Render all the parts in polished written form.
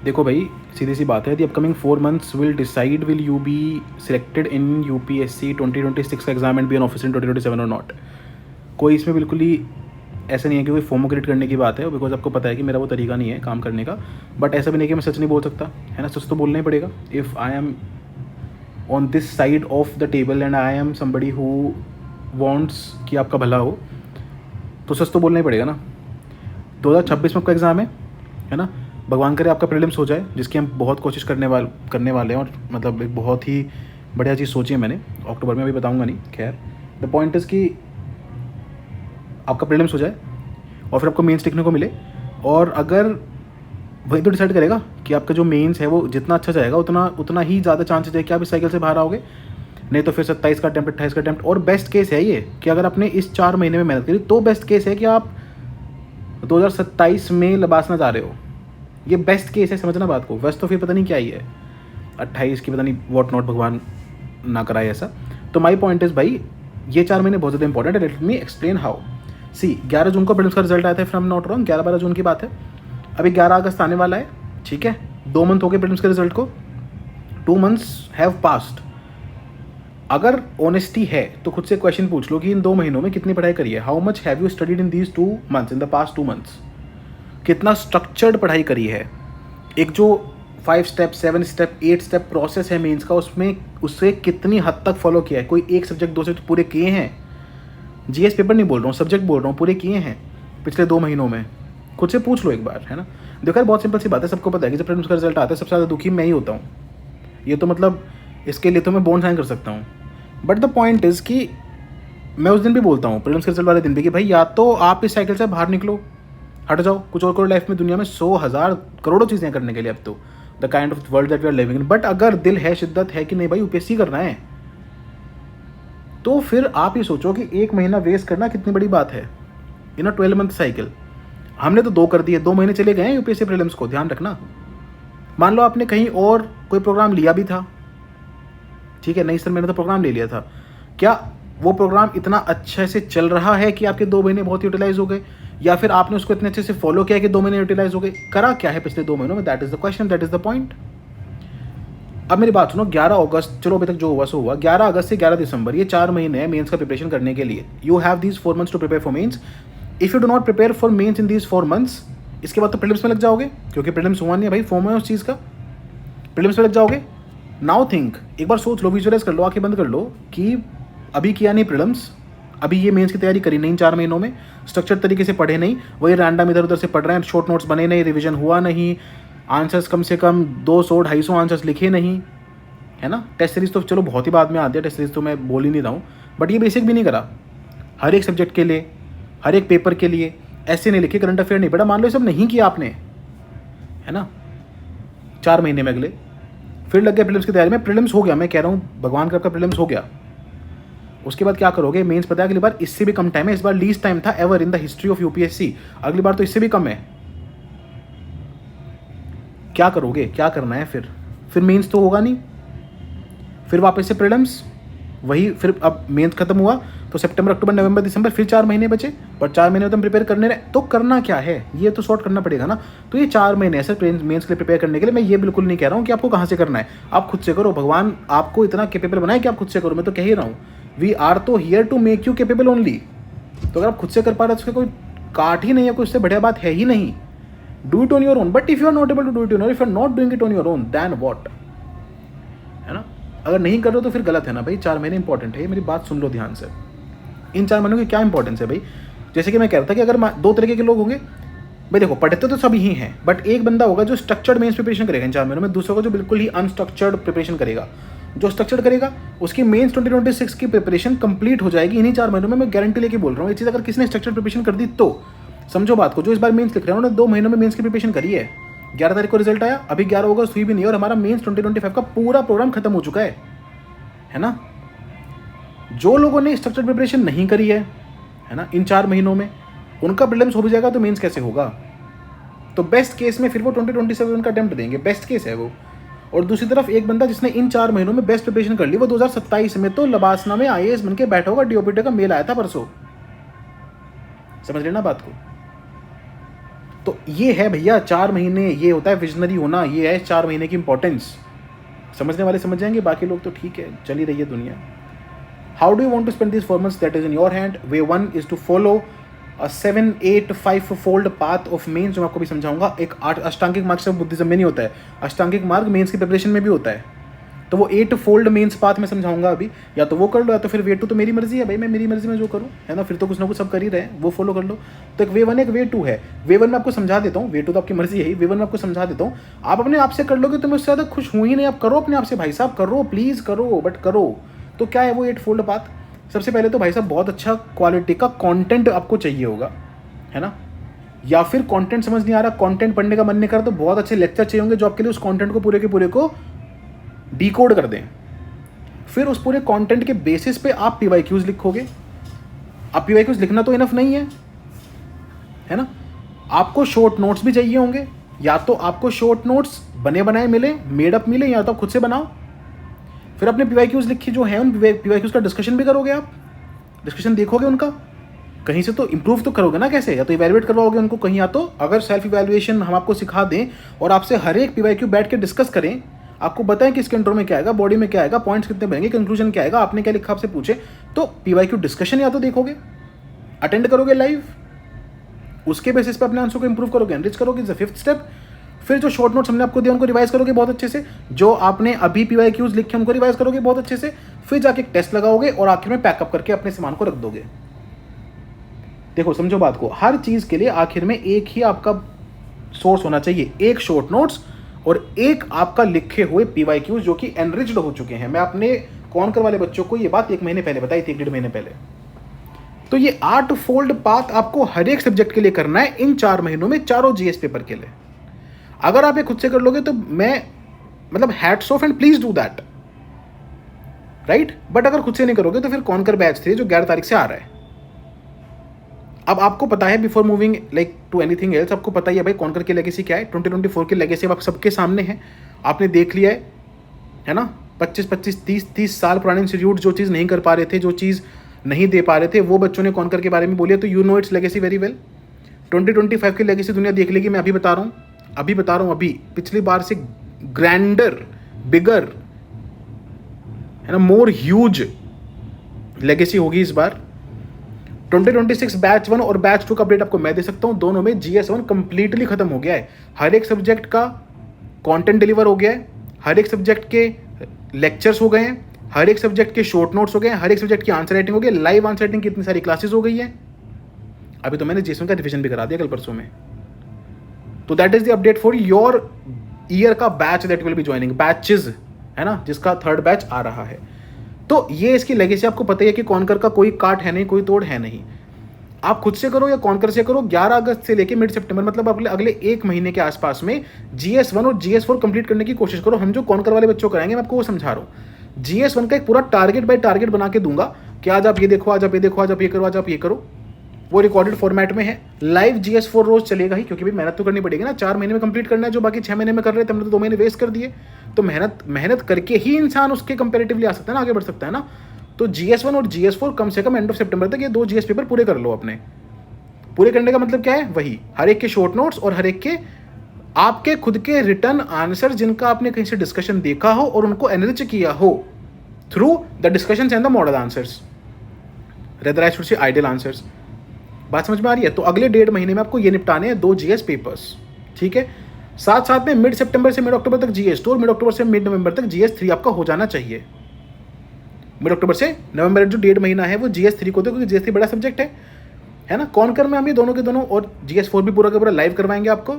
देखो भाई, सीधी सी बात है, the upcoming 4 months will decide will you be selected in UPSC 2026 का exam and be an officer in 2027 और नॉट। कोई इसमें बिल्कुल ही ऐसा नहीं है कि कोई फोमो क्रिएट करने की बात है, बिकॉज आपको पता है कि मेरा वो तरीका नहीं है काम करने का। बट ऐसा भी नहीं कि मैं सच नहीं बोल सकता, है ना, सच तो बोलना ही पड़ेगा। If I am on this side of the table and I am somebody who wants कि आपका भला हो, तो सच तो बोलना ही पड़ेगा ना। 2026 में आपका एग्ज़ाम है ना। भगवान करे आपका प्रीलिम्स हो जाए, जिसकी हम बहुत कोशिश करने वाले हैं, और मतलब एक बहुत ही बढ़िया चीज़ सोची है मैंने, अक्टूबर में अभी बताऊंगा नहीं। खैर, द पॉइंट इज़ कि आपका प्रीलिम्स हो जाए और फिर आपको मेंस लिखने को मिले, और अगर वही तो डिसाइड करेगा कि आपका जो मेंस है वो जितना अच्छा जाएगा उतना ही ज़्यादा चांसेस है कि आप इस साइकिल से बाहर आओगे। नहीं तो फिर 27 का अटैम्प्ट, 28 का अटैम्प्ट। और बेस्ट केस है ये कि अगर आपने इस 4 महीने में मेहनत करी तो बेस्ट केस है कि आप 2027 में लबासना जा रहे हो। ये बेस्ट केस है, समझना बात को। वैसे तो फिर पता नहीं क्या ही है 28 की, पता नहीं वॉट नॉट, भगवान ना कराए ऐसा। तो माई पॉइंट इज़ भाई, ये 4 महीने बहुत ज़्यादा इंपॉर्टेंट है। Let me explain how. See 11 जून को प्रीलिम्स का रिजल्ट आया था, फ्रॉम नॉट रॉन्ग, 11-12 जून की बात है। अभी 11 अगस्त आने वाला है, ठीक है। 2 मंथ हो गए प्रीलिम्स के रिजल्ट को, 2 months हैव पास्ड। अगर ऑनेस्टी है तो खुद से क्वेश्चन पूछ लो कि इन 2 महीनों में कितनी पढ़ाई करी है। How much have you studied in these 2 months, in the past 2 months। कितना स्ट्रक्चर्ड पढ़ाई करी है। एक जो 5 स्टेप, 7 स्टेप, 8 स्टेप प्रोसेस है मेंस का, उससे कितनी हद तक फॉलो किया है। कोई एक सब्जेक्ट 2 से तो पूरे किए हैं। जीएस पेपर नहीं बोल रहा हूँ, सब्जेक्ट बोल रहा हूँ, पूरे किए हैं पिछले 2 महीनों में। खुद से पूछ लो एक बार, है ना। देखो यार, बहुत सिंपल सी बात है, सबको पता है कि जब प्रीलिम्स का रिजल्ट आता है सबसे ज़्यादा दुखी मैं ही होता हूँ। ये तो मतलब इसके लिए तो मैं बॉन्ड साइन कर सकता हूँ। बट द पॉइंट इज़ कि मैं उस दिन भी बोलता हूँ, प्रीलिम्स के रिजल्ट वाले दिन भी, कि भाई या तो आप इस साइकिल से बाहर निकलो, हट जाओ, कुछ और करो लाइफ में। दुनिया में 100,000 करोड़ों चीज़ें करने के लिए अब तो, the kind of world that we are living in. But अगर दिल है, शिद्दत है कि नहीं भाई यूपीएससी करना है, तो फिर आप ये सोचो कि 1 महीना वेस्ट करना कितनी बड़ी बात है इन अ 12 month साइकिल। हमने तो 2 कर दिए, 2 महीने चले गए हैं यूपीएससी प्रीलिम्स को, ध्यान रखना। मान लो आपने कहीं और कोई प्रोग्राम लिया भी था, ठीक है, नहीं सर मैंने तो प्रोग्राम ले लिया था, क्या वो प्रोग्राम इतना अच्छे से चल रहा है कि आपके 2 महीने बहुत यूटिलाइज हो गए, या फिर आपने उसको इतने अच्छे से फॉलो किया कि 2 महीने यूटिलाइज हो गए? करा क्या है पिछले 2 महीनों में? That is the question, that is the point. अब मेरी बात सुनो, 11 अगस्त, चलो अभी तक जो हुआ सो हुआ, 11 अगस्त से 11 दिसंबर, ये 4 महीने हैं मेंस का प्रिपरेशन करने के लिए। You have these 4 months to prepare for mains. If you do not prepare for mains in these 4 months, इसके बाद तो प्रीलिम्स में लग जाओगे, क्योंकि प्रीलिम्स हुआ नहीं है भाई, फॉर्म है उस चीज़ का, प्रीलिम्स में लग जाओगे। नाउ थिंक, एक बार सोच लो, विजुअलाइज कर लो, आंखें बंद कर लो कि अभी किया नहीं प्रीलिम्स, अभी ये मेंस की तैयारी करी नहीं 4 महीनों में, स्ट्रक्चर तरीके से पढ़े नहीं, वही रैंडम इधर उधर से पढ़ रहे हैं, शॉर्ट नोट्स बने नहीं, रिवीजन हुआ नहीं, आंसर्स कम से कम 200-250 आंसर्स लिखे नहीं, है ना। टेस्ट सीरीज तो चलो बहुत ही बाद में आती है, टेस्ट सीरीज तो मैं बोल ही नहीं रहा हूँ, बट ये बेसिक भी नहीं करा। हर एक सब्जेक्ट के लिए, हर एक पेपर के लिए ऐसे नहीं लिखे, करंट अफेयर नहीं पढ़ा। मान लो ये सब नहीं किया आपने, है ना, 4 महीने में अगले फिर लग गया प्रीलिम्स की तैयारी में। प्रीलिम्स हो गया, मैं कह रहा हूँ भगवान का आपका प्रीलिम्स हो गया, उसके बाद क्या करोगे? मेंस पता है अगली बार इससे भी कम टाइम है, इस बार लीस्ट टाइम था ever in the history of UPSC, अगली बार तो इससे भी कम है। क्या करोगे? क्या करना है फिर मेंस तो होगा नहीं, फिर वापस से प्रीलिम्स, वही। फिर अब मेंस खत्म हुआ तो सितंबर, अक्टूबर, नवंबर, दिसंबर, फिर 4 महीने बचे, पर 4 महीने तो हम प्रिपेयर करने रहे, तो करना क्या है? ये तो सॉर्ट करना पड़ेगा ना। तो ये 4 महीने सर मेंस के लिए प्रिपेयर करने के लिए। मैं ये बिल्कुल नहीं कह रहा हूँ कि आपको कहाँ से करना है, आप खुद से करो। भगवान आपको इतना कैपेबल बनाए कि आप खुद से करो, मैं तो कह ही रहा हूँ, वी आर तो here to make you capable only. तो अगर आप खुद से कर पा रहे हो, उसका कोई काट ही नहीं है, कोई उससे बढ़िया बात है ही नहीं। Do it on your own. But if you are not able to do it on your, if you are not doing it on your own, then what, है ना। अगर नहीं कर रहे हो तो फिर गलत है ना भाई। 4 महीने इंपॉर्टेंट है, मेरी बात सुन लो ध्यान से। इन 4 महीनों की क्या इंपॉर्टेंस है भाई? जैसे कि मैं कह रहा था कि अगर 2 तरीके के लोग होंगे भाई, देखो पढ़ते तो सभी ही हैं, बट एक बंदा होगा जो स्ट्रक्चर्ड मेंस प्रिपरेशन करेगा इन 4 महीनों में, दूसरा को जो बिल्कुल ही अनस्ट्रक्चर्ड प्रिपरेशन करेगा। जो स्ट्रक्चर्ड करेगा उसकी मेंस 2026 की प्रिपरेशन कंप्लीट हो जाएगी इन्हीं 4 महीनों में। मैं गारंटी लेके बोल रहा हूँ ये चीज़। अगर किसी ने स्ट्रक्चर्ड प्रिपरेशन कर दी तो समझो बात को, जो इस बार मेंस लिख रहे हैं उन्होंने 2 महीनों में मेंस की प्रिपरेशन करी है। 11 तारीख को रिजल्ट आया, अभी 11 अगस्त हुई भी नहीं और हमारा मेंस 2025 का पूरा प्रोग्राम खत्म हो चुका है ना। जो लोगों ने स्ट्रक्चर्ड प्रिपरेशन नहीं करी है ना, इन 4 महीनों में उनका प्रीलिम्स हो भी जाएगा तो मेंस कैसे होगा? तो बेस्ट केस में फिर वो 2027 का अटेम्प्ट देंगे, बेस्ट केस है वो। और दूसरी तरफ एक बंदा जिसने इन 4 महीनों में बेस्ट प्रिपरेशन कर ली, वो 2027 में तो लबासना में आईएएस बन के बैठा होगा। डीओपीटी का मेल आया था परसों, समझ लेना बात को। तो ये है भैया 4 महीने, ये होता है विजनरी होना, ये है 4 महीने की इंपॉर्टेंस। समझने वाले समझ जाएंगे, बाकी लोग तो ठीक है, चल ही रही है दुनिया। How do you want to spend this 4 months? That is in your hand. Way 1 is to follow a 7-8-5 fold path of mains, जो मैं आपको भी समझाऊंगा। एक अष्टांगिक मार्ग सिर्फ बुद्धिज्म में नहीं होता है, अष्टांगिक मार्ग मेन्स की प्रिपरेशन में भी होता है। तो वो 8 फोल्ड मेन्स पाथ में समझाऊंगा अभी, या तो वो कर लो या तो फिर वे 2, तो मेरी मर्जी है भाई, मैं मेरी मर्जी में जो करूँ, है ना, फिर तो कुछ ना कुछ सब कर ही रहे हैं, वो फॉलो कर लो। तो एक वे 1 एक वे 2 है। वे 1 में आपको समझा देता हूँ, वे 2 तो आपकी मर्जी है ही, वे 1 में आपको समझा देता हूँ। आप अपने आप से कर लोगे तो मैं उससे ज़्यादा खुश हूँ ही नहीं। आप करो अपने आप से भाई साहब, करो प्लीज़ करो, बट करो। तो क्या है वो 8 फोल्ड पाथ? सबसे पहले तो भाई साहब बहुत अच्छा क्वालिटी का कॉन्टेंट आपको चाहिए होगा, है ना, या फिर कंटेंट समझ नहीं आ रहा, कंटेंट पढ़ने का मन नहीं कर रहा, तो बहुत अच्छे लेक्चर चाहिए होंगे जो आपके लिए उस कंटेंट को पूरे के पूरे को डिकोड कर दें। फिर उस पूरे कंटेंट के बेसिस पे आप PYQs लिखोगे। अब PYQs लिखना तो इनफ नहीं है ना, आपको शॉर्ट नोट्स भी चाहिए होंगे। या तो आपको शॉर्ट नोट्स बने बनाए मिले, मेड अप मिले, या तो आप खुद से बनाओ। फिर अपने PYQs लिखी जो है, उन PYQs का डिस्कशन भी करोगे आप, डिस्कशन देखोगे उनका, कहीं से तो इंप्रूव तो करोगे ना, कैसे, या तो इवैल्यूएट करवाओगे उनको कहीं, या तो अगर सेल्फ इवैल्यूएशन हम आपको सिखा दें और आपसे हर एक PYQ बैठ के डिस्कस करें, आपको बताएं कि इसके इंट्रो में क्या आएगा, बॉडी में क्या आएगा, पॉइंट्स कितने बनेंगे, कंक्लूजन क्या आएगा, आपने क्या लिखा आपसे पूछे, तो PYQ डिस्कशन या तो देखोगे, अटेंड करोगे लाइव, उसके बेसिस पे अपने आंसर को इंप्रूव करोगे, एनरिच करोगे, इज द 5th स्टेप। फिर जो शॉर्ट नोट्स हमने आपको दिया उनको रिवाइज करोगे बहुत अच्छे से, जो आपने अभी PYQs लिखे उनको रिवाइज करोगे बहुत अच्छे से, फिर जाके एक टेस्ट लगाओगे और आखिर में पैकअप करके अपने सामान को रख दोगे। देखो समझो बात को, हर चीज के लिए आखिर में एक ही आपका सोर्स होना चाहिए, एक शॉर्ट नोट्स और एक आपका लिखे हुए PYQs जो कि एनरिच्ड हो चुके हैं। मैं अपने कॉनकर वाले बच्चों को ये बात 1 महीने पहले बताई थी, 1-1.5 महीने पहले। तो ये 8 फोल्ड पाथ आपको हर एक सब्जेक्ट के लिए करना है इन 4 महीनों में, चारों GS पेपर के लिए। अगर आप ये खुद से कर लोगे तो मैं मतलब hats off and please do that, right. But अगर खुद से नहीं करोगे तो फिर कॉनकर बैच 3 जो 11 तारीख से आ रहा है, अब आपको पता है, before moving like to anything else, आपको पता ही है भाई कॉनकर की लेगेसी क्या है। 2024 की लेगेसी अब आप सबके सामने है, आपने देख लिया है ना। 25-30 साल पुराने इंस्टीट्यूट जो चीज़ नहीं कर पा रहे थे, जो चीज़ नहीं दे पा रहे थे, वो बच्चों ने कॉनकर के बारे में बोली है, तो you know it's legacy very well. 2025 की लेगेसी दुनिया देख लेगी, मैं अभी बता रहा हूँ, अभी पिछली बार से ग्रैंडर, बिगर, है ना, मोर ह्यूज लेगेसी होगी इस बार। 2026 बैच 1 और बैच 2 का अपडेट आपको मैं दे सकता हूं। दोनों में GS1 कंप्लीटली खत्म हो गया है, हर एक सब्जेक्ट का कंटेंट डिलीवर हो गया है, हर एक सब्जेक्ट के लेक्चर्स हो गए हैं, हर एक सब्जेक्ट के शॉर्ट नोट्स हो गए हैं, हर एक सब्जेक्ट की आंसर राइटिंग हो गई, लाइव आंसर राइटिंग की इतनी सारी क्लासेस हो गई है। अभी तो मैंने GS1 का रिविजन भी करा दिया कल परसों में। तो that is the update for your year का batch that will be joining, batches, है ना, जिसका 3rd बैच आ रहा है। तो ये इसकी लेगेसी आपको पता ही है कि कॉनकर का कोई काट है नहीं, कोई तोड़ है नहीं। आप खुद से करो या कॉनकर से करो, 11 अगस्त से लेके मिड सितंबर, मतलब अगले 1 महीने के आसपास में GS1 और GS4 कंप्लीट करने की कोशिश करो। हम जो कॉनकर वाले बच्चों कराएंगे, मैं आपको वो समझा रहा हूँ। GS1 का एक पूरा टारगेट बाय टारगेट बना के दूंगा कि आज आप ये देखो, आज आप ये देखो, आज आप ये करो, आज आप ये करो। वो रिकॉर्डेड फॉर्मेट में है। लाइव GS4 रोज चलेगा ही, क्योंकि भाई मेहनत तो करनी पड़ेगी ना। 4 महीने में कंप्लीट करना है, जो बाकी 6 महीने में कर रहे थे, हमने तो 2 महीने वेस्ट कर दिए। तो मेहनत करके ही इंसान उसके कंपेरेटिवली आ सकता है ना, आगे बढ़ सकता है ना। तो GS1 और GS4 कम से कम एंड ऑफ सितंबर तक ये 2 GS पेपर पूरे कर लो अपने। पूरे करने का मतलब क्या है, वही हर एक के शॉर्ट नोट्स और हर एक के आपके खुद के रिटर्न आंसर, जिनका आपने कहीं से डिस्कशन देखा हो और उनको एनरिच किया हो through the discussions and the model answers, rather I should say ideal answers. बात समझ में आ रही है। तो अगले 1.5 महीने में आपको ये निपटाने हैं 2 GS पेपर्स, ठीक है। साथ साथ में मिड सितंबर से मिड अक्टूबर तक GS2 और मिड अक्टूबर से मिड नवंबर तक GS3 आपका हो जाना चाहिए। मिड अक्टूबर से नवंबर जो 1.5 महीना है वो GS3 को दो, क्योंकि GS3 बड़ा सब्जेक्ट है ना। कॉनकर में हम ये दोनों के दोनों और GS4 भी पूरा का पूरा लाइव करवाएंगे आपको।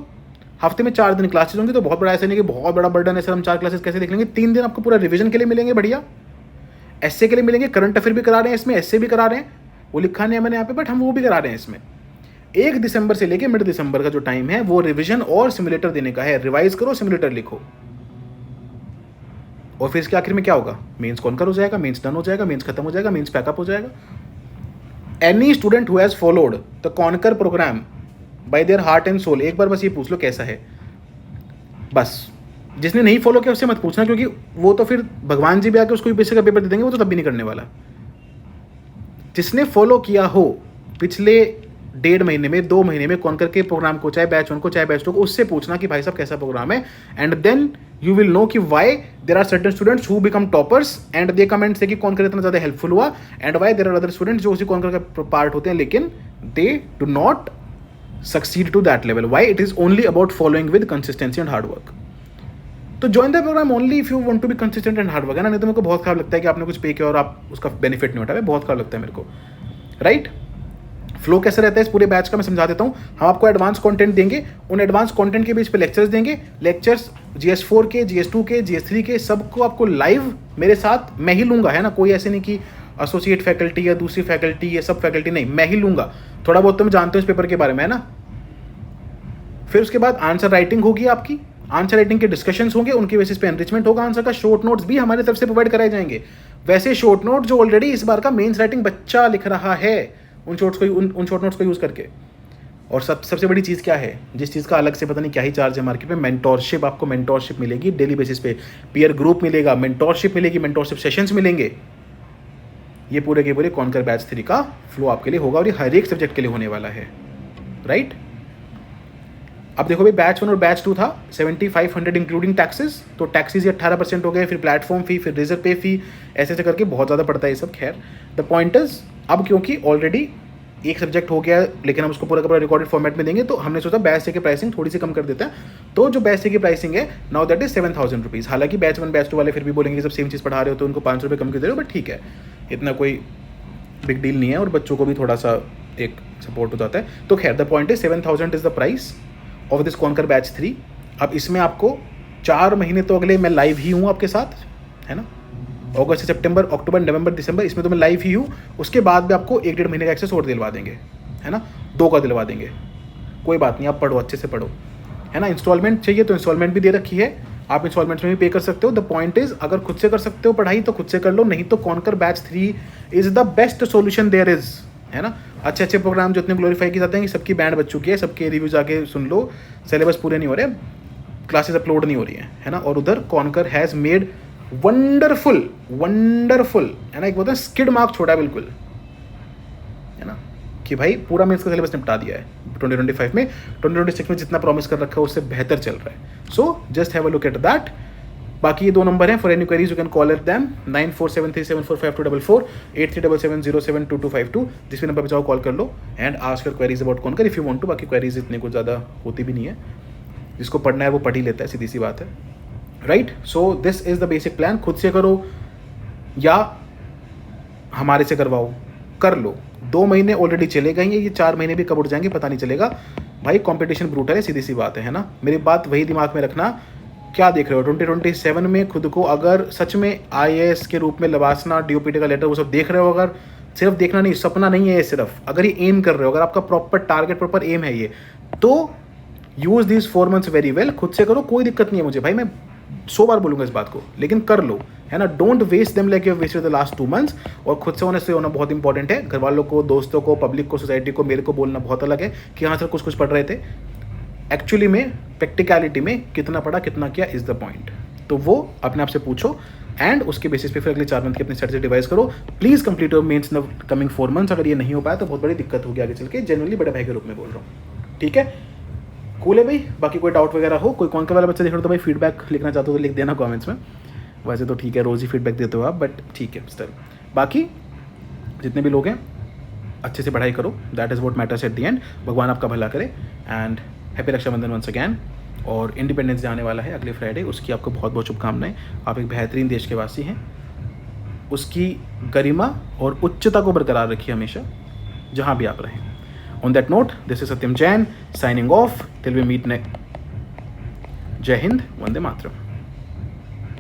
हफ्ते में 4 दिन क्लासेस होंगी, तो बहुत बड़ा ऐसा नहीं कि बहुत बड़ा बर्डन है सर, हम 4 क्लासेस कैसे देख लेंगे। 3 दिन आपको पूरा रिविजन के लिए मिलेंगे, बढ़िया एसए के लिए मिलेंगे, करंट अफेयर भी करा रहे हैं इसमें, एसए भी करा रहे हैं, वो लिखा नहीं है मैंने यहाँ पे, बट हम वो भी करा रहे हैं इसमें। 1 दिसंबर से लेके मिड दिसंबर का जो टाइम है वो रिवीजन और सिमुलेटर देने का है। रिवाइज करो, सिमुलेटर लिखो, और फिर इसके आखिर में क्या होगा, मेंस कॉनकर हो जाएगा, मेंस डन हो जाएगा, मेंस खत्म हो जाएगा, मेंस पैकअप हो जाएगा। Any student who has followed the conquer program by their heart and soul, एक बार बस ये पूछ लो कैसा है। बस जिसने नहीं फॉलो किया उससे मत पूछना, क्योंकि वो तो फिर भगवान जी भी आके उसको यूपीएससी का पेपर दे देंगे, वो तो तब भी नहीं करने वाला। जिसने फॉलो किया हो पिछले 1.5 महीने में, 2 महीने में कॉन्कर के प्रोग्राम को, चाहे बैच 1 को चाहे बैच 2 को, उससे पूछना कि भाई साहब कैसा प्रोग्राम है, and then you will know कि why there are certain students who become toppers and they comment say कि कॉन्कर इतना ज़्यादा हेल्पफुल हुआ, and why there are other students जो उसी कॉन्कर का पार्ट होते हैं लेकिन they do not succeed to that level. Why? It is only about following with consistency and hard work. तो join the program only if you want to be consistent and hard work, है ना. नहीं तो मेरे को बहुत खराब लगता है कि आपने कुछ पे किया और आप उसका बेनिफिट नहीं उठाए, बहुत खराब लगता है मेरे को, राइट. फ्लो कैसे रहता है इस पूरे बैच का मैं समझा देता हूँ. हम आपको एडवांस कंटेंट देंगे, उन एडवांस कंटेंट के बेस पे लेक्चर्स देंगे. लेक्चर्स GS4 के, GS2 के, GS3 के, सबको आपको लाइव मेरे साथ मैं ही लूँगा, है ना. कोई ऐसे नहीं कि एसोसिएट फैकल्टी या दूसरी फैकल्टी या सब फैकल्टी, नहीं, मैं ही लूँगा. थोड़ा बहुत तो मैं जानते हो इस पेपर के बारे में, है ना. फिर उसके बाद आंसर राइटिंग होगी आपकी, आंसर राइटिंग के डिस्कशंस होंगे, उनके बेसिस पे एनरिचमेंट होगा आंसर का. शॉर्ट नोट्स भी हमारी तरफ से प्रोवाइड कराए जाएंगे. वैसे शॉर्ट नोट जो ऑलरेडी इस बार का मेंस राइटिंग बच्चा लिख रहा है, उन शॉर्ट नोट्स को यूज़ करके. और सबसे बड़ी चीज़ क्या है, जिस चीज़ का अलग से पता नहीं क्या ही चार्ज है मार्केट में, मेंटोरशिप. आपको मेंटोरशिप मिलेगी डेली बेसिस पे, पीयर ग्रुप मिलेगा, मेंटोरशिप मिलेगी, मेंटोरशिप सेशंस मिलेंगे. ये पूरे के पूरे कॉन्कर बैच 3 का फ्लो आपके लिए होगा और ये हर एक सब्जेक्ट के लिए होने वाला है, राइट. अब देखो भाई, बैच 1 और बैच 2 था 7500 इंक्लूडिंग टैक्सेस. तो टैक्सेस ये 18% हो गए, फिर प्लेटफॉर्म फी, फिर रिजर्व पे फी, ऐसे ऐसे करके बहुत ज़्यादा पड़ता है ये सब. खैर, द पॉइंट इज, अब क्योंकि ऑलरेडी एक सब्जेक्ट हो गया लेकिन हम उसको पूरा का पूरा रिकॉर्डेड फॉर्मेट में देंगे, तो हमने सोचा बैच से की प्राइसिंग थोड़ी सी कम कर देता है. तो जो बैच से की प्राइसिंग है नाउ दैट इज 7000 रुपीज़. हालांकि बैच 1 बैच 2 वाले फिर भी बोलेंगे सब सेम चीज़ पढ़ा रहे हो तो उनको 500 रुपये कम कर दे रहे हो, बट ठीक है, इतना कोई बिग डील नहीं है और बच्चों को भी थोड़ा सा एक सपोर्ट हो जाता है. तो खैर, the point is 7000 is the price of this conquer batch 3. अब इसमें आपको 4 महीने तो अगले मैं लाइव ही हूँ आपके साथ, है ना. अगस्त, सितंबर, अक्टूबर, नवंबर, दिसंबर, इसमें तो मैं लाइव ही हूँ. उसके बाद भी आपको 1-1.5 महीने का एक्सेस और दिलवा देंगे, है ना. 2 का दिलवा देंगे, कोई बात नहीं, आप पढ़ो, अच्छे से पढ़ो, है ना. इंस्टॉलमेंट चाहिए तो इंस्टॉलमेंट भी दे रखी है, आप इंस्टॉलमेंट्स में भी पे कर सकते हो. द पॉइंट इज, अगर खुद से कर सकते हो पढ़ाई तो खुद से कर लो, नहीं तो conquer batch 3 is the best solution there is, है ना. अच्छे प्रोग्राम जो इतने ग्लोरीफाई किए जाते हैं कि सबकी बैंड बच चुकी है, सबके रिव्यूज आके सुन लो, सिलेबस पूरे नहीं हो रहे, क्लासेस अपलोड नहीं हो रही है ना. और उधर कॉन्कर हैज़ मेड वंडरफुल, है ना. एक बोलते हैं स्किड मार्क छोड़ा है बिल्कुल, है ना, कि भाई पूरा मेंस का सिलेबस निपटा दिया है 2025 में. 2026 में जितना प्रॉमिस कर रखा है उससे बेहतर चल रहा है. So just have a look at that. बाकी ये 2 नंबर हैं for any queries, you can call at them 9473745244, 8377072252. जिस भी नंबर पे जाओ कॉल कर लो and ask your queries about conquer if you want to. बाकी क्वेरीज इतने कुछ ज़्यादा होती भी नहीं है, जिसको पढ़ना है वो पढ़ ही लेता है, सीधी सी बात है, right. So this is the basic plan. खुद से करो या हमारे से करवाओ, कर लो. 2 महीने ऑलरेडी चले गए हैं, ये 4 महीने भी कब उठ जाएंगे पता नहीं चलेगा. भाई कंपटीशन ब्रूटल है, सीधी सी बात है ना. मेरी बात वही दिमाग में रखना, क्या देख रहे हो 2027 में खुद को अगर सच में IAS के रूप में लवासना, DOPT का लेटर वो सब देख रहे हो, अगर सिर्फ देखना नहीं, सपना नहीं है ये सिर्फ, अगर ये एम कर रहे हो, अगर आपका प्रॉपर टारगेट, प्रॉपर एम है ये, तो use this 4 months very well. खुद से करो, कोई दिक्कत नहीं है मुझे भाई, मैं 100 बार बोलूँगा इस बात को, लेकिन कर लो, है ना. Don't waste them like you have wasted the last 2 months. और खुद से होना बहुत इंपॉर्टेंट है. घर वालों को, दोस्तों को, पब्लिक को, सोसाइटी को, मेरे को बोलना बहुत अलग है कि हाँ सर कुछ पढ़ रहे थे. एक्चुअली में प्रैक्टिकलिटी में कितना पढ़ा, कितना किया इज़ द पॉइंट. तो वो अपने आप से पूछो एंड उसके बेसिस पे फिर अगले 4 मंथ की अपनी स्ट्रेटजी डिवाइस करो. Please complete your mains in the coming 4 months. अगर ये नहीं हो पाया तो बहुत बड़ी दिक्कत होगी आगे चल के, जनरली बड़े भाई के रूप में बोल रहा हूँ, ठीक है. कूल है भाई. बाकी कोई डाउट वगैरह हो, कोई कॉन्कर वाला बच्चा देख रहा हो तो भाई फीडबैक लिखना चाहते हो तो लिख देना कमेंट्स में. वैसे तो ठीक है, रोज़ ही फीडबैक देते हो आप, बट ठीक है स्टिल. बाकी जितने भी लोग हैं अच्छे से पढ़ाई करो, that is what matters at the end. भगवान आपका भला करे and happy Rakshabandhan once again. और इंडिपेंडेंस जाने वाला है अगले फ्राइडे, उसकी आपको बहुत बहुत शुभकामनाएं. आप एक बेहतरीन देश के वासी हैं, उसकी गरिमा और उच्चता को बरकरार रखिए हमेशा जहाँ भी आप रहें. On that note, this is Satyam Jain signing off till we meet next. Jai Hind, Vande Mataram.